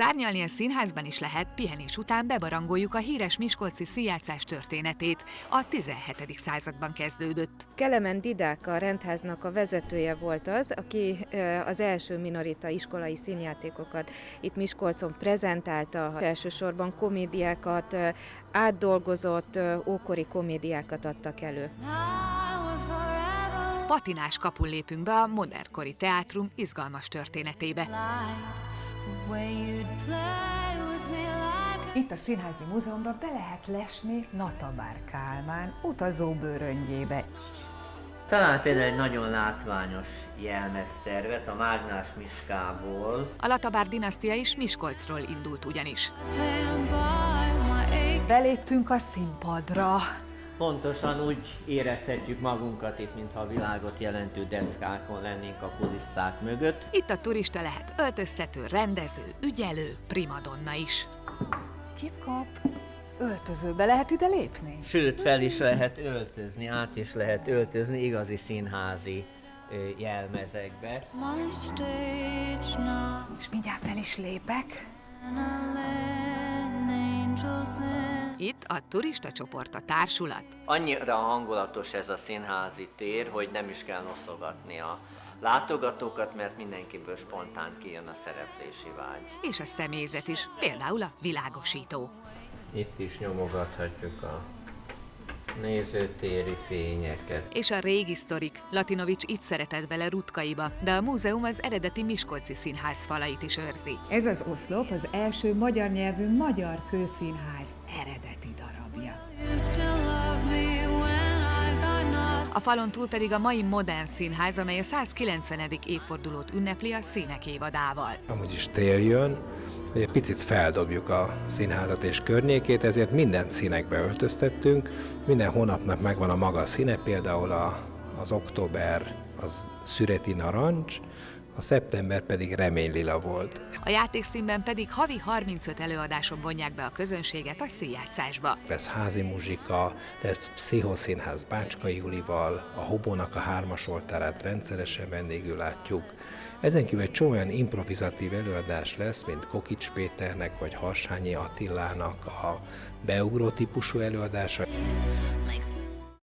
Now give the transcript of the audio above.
Szárnyalni a színházban is lehet, pihenés után bebarangoljuk a híres miskolci színjátszás történetét. A 17. században kezdődött. Kelemen Didáka, a rendháznak a vezetője volt az, aki az első minorita iskolai színjátékokat itt Miskolcon prezentálta, elsősorban komédiákat, átdolgozott ókori komédiákat adtak elő. Patinás kapun lépünk be a modernkori teátrum izgalmas történetébe. Itt a Színházi Múzeumban be lehet lesni Natabár Kálmán utazóbőröngyébe. Talán például egy nagyon látványos jelmeztervet a Mágnás Miskából. A Latabár dinasztia is Miskolcról indult ugyanis. Beléptünk a színpadra. Pontosan úgy érezhetjük magunkat itt, mintha a világot jelentő deszkákon lennénk a kulisszák mögött. Itt a turista lehet öltöztető, rendező, ügyelő, primadonna is. Kip-kap, öltözőbe lehet ide lépni? Sőt, fel is lehet öltözni, át is lehet öltözni igazi színházi jelmezekbe. És mindjárt fel is lépek. Itt a turista csoport, a társulat. Annyira hangulatos ez a színházi tér, hogy nem is kell noszogatni a látogatókat, mert mindenkiből spontán kijön a szereplési vágy. És a személyzet is, például a világosító. Itt is nyomogathatjuk a nézőtéri fényeket. És a régi sztorik. Latinovics itt szeretett bele rutkaiba, de a múzeum az eredeti miskolci színház falait is őrzi. Ez az oszlop az első magyar nyelvű magyar kőszínház eredeti darabja. A falon túl pedig a mai modern színház, amely a 190. évfordulót ünnepli a Színek évadával. Amúgy is tél jön, hogy egy picit feldobjuk a színházat és környékét, ezért minden színekbe öltöztettünk, minden hónapnak megvan a maga színe, például az október az szüreti narancs, a szeptember pedig reménylila volt. A játékszínben pedig havi 35 előadáson vonják be a közönséget a színjátszásba. Lesz házi muzsika, lesz pszichoszínház Bácskai Julival, a Hobónak a 3-as oltárát rendszeresen vendégül látjuk. Ezen kívül egy csomó olyan improvizatív előadás lesz, mint Kokics Péternek vagy Harsányi Attilának a beugró típusú előadása.